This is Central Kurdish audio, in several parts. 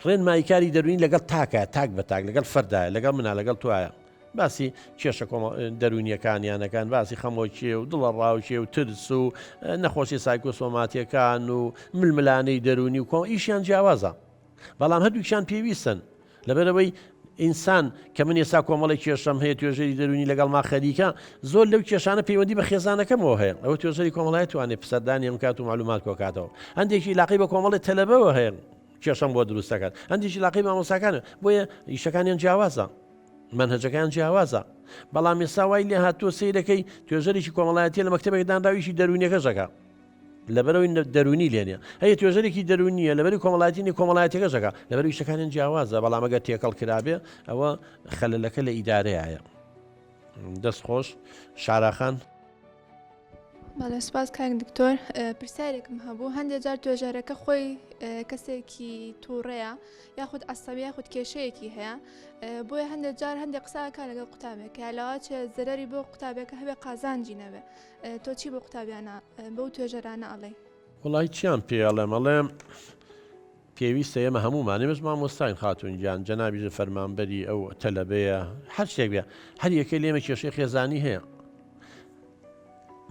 ڕێنماییکاری دەرونی لەگەڵ تاکە تاک بە تاک لەگەڵ فەردایە لەگەڵ منە لەگەڵ توایە باسی کێشە دەرونیەکانیانەکان باسی خەمۆکیێ و دڵە ڕاوچێ و ترس و نەخۆشی سایکۆسۆماتیەکان و ململانەی دەرونی و کۆ ئیشیان جیاوازە بەڵام هەردووکیان پێویستن لەبەرەوەی ئینسان کە من ێستا کۆمەڵی کێشەم هەیە توێژەری دەرونی لەگەڵ ما خەریکە زۆر لەو کێشانە پەیوەندی بە خێزانەکەمەوە هەیە ئەوە توێژەری کۆمەڵایەت توانێت پسەردانی ئەم کات و معلومات کۆکاتەوە هەندێکی لاقی بە کۆمەڵی تەلەبەوە هەیە کێشەم بۆ دروستەکات هەندێکی لاقی مامۆستاکانە بۆیە ئیشەکانیان جیاوازە منهجەکان جیاوازە بەڵام ئێستا وای لێ هاتووە سەیرەکەی توێژەرێکی کۆمەڵایەتیە لە مەکتەبێک دانراویشی دەرونیەکەشەکە لەبەرەوەی دەرونی لێنێ هەیە توێژەرێکی دەرونیە لەبەری کۆمەڵایەتینی کۆمەڵایەتەکەشەکە لەبەروی شەکانیان جیاوازە بەڵام ئەگەر تێکەڵ کرابێ ئەوە خەلەلەکە لە ئیدارەیە دەستخۆش شاراخان بەڵێ سوپاس کاک دکتۆر پرسیارێکم هەبوو هەندێک جار توێژەرەکە خۆی کەسێکی تووڕەیە یاخود عەسەبی یاخود کێشەیەکی هەیە بۆیە هەندێک جار هەندێک قساکە لەگەڵ قوتابێک یالاوە چێ زەرەری بۆ قوتابێکە هەبێ قازانجی نەبێ تۆ چی بۆ قوتابیانە بەو توێژەرانە ئەڵێ وڵی چیان پێڵێم ئەڵێم پێویستە ئێمە هەمومان ئێمەش مامۆستاین خاتونجیان جەنابی فەرمانبەری ئەو تەلەبەیە هەر شتێک بێ هەر یەکەی لێمە کێشەی خێزانی هەیە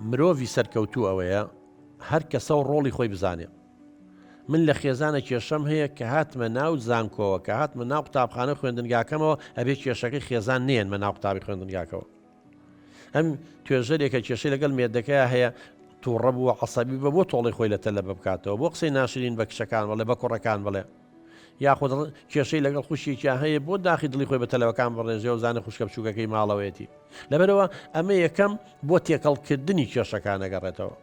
مرۆڤی سەرکەوتوو ئەوەیە هەر کەسە و ڕۆڵی خۆی بزانێ من لە خێزانە کێشەم هەیە کە هاتمە ناو زانکۆوە کە هاتمە ناو قوتابخانە خوێندنگاکەمەوە ئەبێ کێشەکەی خێزان نێن مە ناو قوتابی خوێندنگاکەوە ئەم توێژەرێکە کێشەی لەگەڵ مێردەکەیە هەیە تووڕە بووە عەسەبی بە بۆ تۆڵی خۆی لە تەلەبە بکاتەوە بۆ قسەی ناشرین بە کشەکان بڵێ بە کوڕەکان بڵێ یاخود کێشەی لەگەڵ خوشیێکیان هەیە بۆ داخی دڵی خۆی بە تەلەوەکان بڕێژێ و زانە خوشکە بچووکەکەی ماڵەوەیەتی لەبەرەوە ئەمە یەکەم بۆ تێکەڵکردنی کێشەکان ئەگەڕێتەوە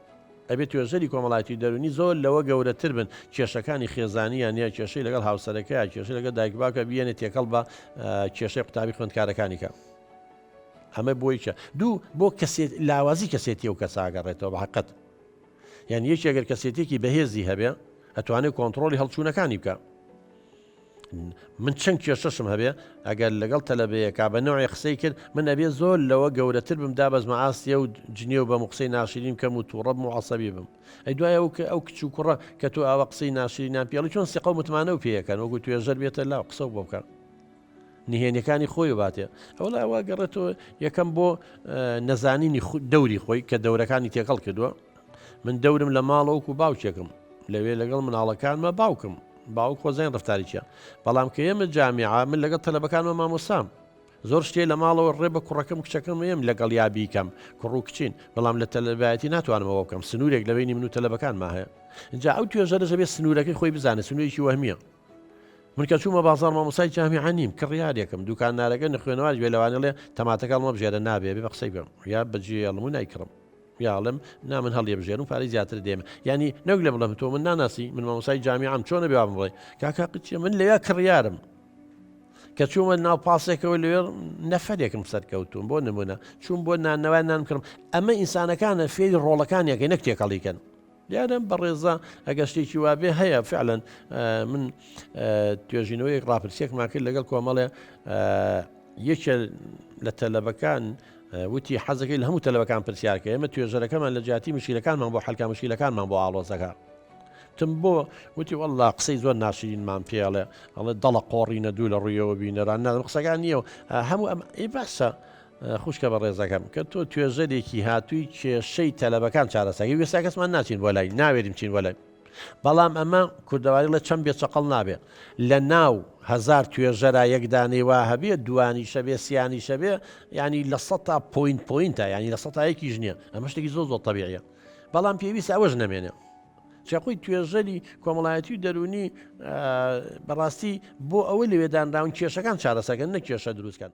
ئەبێت توێژەری کۆمەڵایەتی دەرونی زۆر لەوە گەورەتر بن کێشەکانی خێزانیان یا کێشەی لەگەڵ هاوسەرەکە کێشەی لەگەڵ دایکباکە بێنێت تێکەڵ بە کێشەی قوتابی خوێندکارەکانیکە ئەمە بۆی کە دوو بۆ لاوازی کەسێتی و کەسە ئاگەڕێتەوە بە حەقەت یان یەکی ئەگەر کەسێتێکی بەهێزی هەبێ ئەتوانێت کۆنتڕۆلی هەڵچوونەکانی بکە من چەند کێشەشم هەبێ ئەگەر لەگەڵ تەلەبەیەکا بە نوعی قسەی کرد من ئەبێ زۆر لەوە گەورەتر بمدا بەزمە ئاستیە و جنێ و بە قسەی ناشرین کەم و تووڕەب و عەسەبی بم ئەی دوایە ئەو کچ و کوڕە کە تۆ ئاوە قسەی ناشرینیان پێڵی چۆن سیقە و متمانە و پێیەکەن وەکو توێژەر بێتە لاو قسە بۆ بکە نهێنیەکانی خۆی باتێ ئەوڵا ئەوە گەڕێتەوە یەکەم بۆ نەزانینی دەوری خۆی کە دەورەکانی تێکەڵ کردووە من دەورم لە ماڵەوەکو باوکێکم لەوێ لەگەڵ مناڵەکانمە باوکم باوک خۆزین ڕفتاریچە بەڵام کە ئێمە جامیعا من لەگەڵ تەلەبەکانمە مامۆسام زۆر شتێ لە ماڵەوە ڕێ بە کوڕەکەم کچەکەم ئێم لەگەڵ یابیکەم کوڕ و کچین بەڵام لە تەلەبایەتی ناتوانمەوە بکەم سنوورێک لەبینی من و تەلەبەکانما هەیە اینجا ئەو توێژەرە دەبێت سنوورەکەی خۆی بزانێت سنوورێکی وەهمیە من کە چوومە بازاڕ مامۆسای جامیعا نیم کڕیارێکم دوکاندارەکە نەخوێنەوەی بێ لەوانەڵێ تەماتەکەڵمە بژێرە نابێ بێ بە قسەی بێم یا بەجێ هەڵمو نایکڕم یاڵم نامن هەڵێ بژێن و پارەی زیاتر دێمە ینی نەک لە بڵم تۆ من ناناسی من مامۆسای جامیعام چۆنە بێ بڵێ کاکا قچیە من لەوێ کڕیارم کە چوومە ناو پاسێکەوە لەوێ نەفەرێکم سەرکەوتوم بۆ نمونە چوون بۆ نانەوە نانکڕم ئەمە ئینسانەکانە فێری ڕۆڵەکانیەکەی نەک تێکەڵیکەن دیارم بەڕێزە ئەگەر شتێکی وابێ هەیە فعلەن من توێژینەوەی ڕاپرسێکمان کرد لەگەڵ کۆمەڵێ یەکێ لە تەلەبەکان وتی حەزەکەی لە هەموو تەلەبەکان پرسیارکە ئێمە توێژەرەکەمان لە جیاتی مشکلەکانمان بۆ حەلکا مشکلەکانمان بۆ ئاڵۆزەکە تم بۆ وتی وەڵڵا قسەی زۆر ناشرینمان پێڵێ ئەڵێ دەڵە قۆڕینە دوو لە ڕوویەوە بینەران نادەم قسەکان نییە و هەموو ئەم ئەی باشە خوشکە بە ڕێزەکەم کە تۆ توێژەرێکی هاتووی کێشەی تەلەبەکان چارەسەکەی وێستا کەسمان ناچین بۆ لای ناوێریم چین بۆ لای بەڵام ئەمە کوردەواری لە چەند بێچەقەڵ نابێ لە ناو هزار توێژەرا یەکدانەی وا هەبێ دوانی شەبێ سیانی شەبێ ینی لە سەتا پۆینتە ینی لە سەتایەکی ژنیە ئەمە شتێکی زۆر زۆر تەبیعیە بەڵام پێویست ئەوەش نەمێنێ چاقوی توێژەری کۆمەڵایەتی و دەرونی بەڕاستی بۆ ئەوە لەوێدانراون کێشەکان چارەسەکەن نە کێشە دروستکەن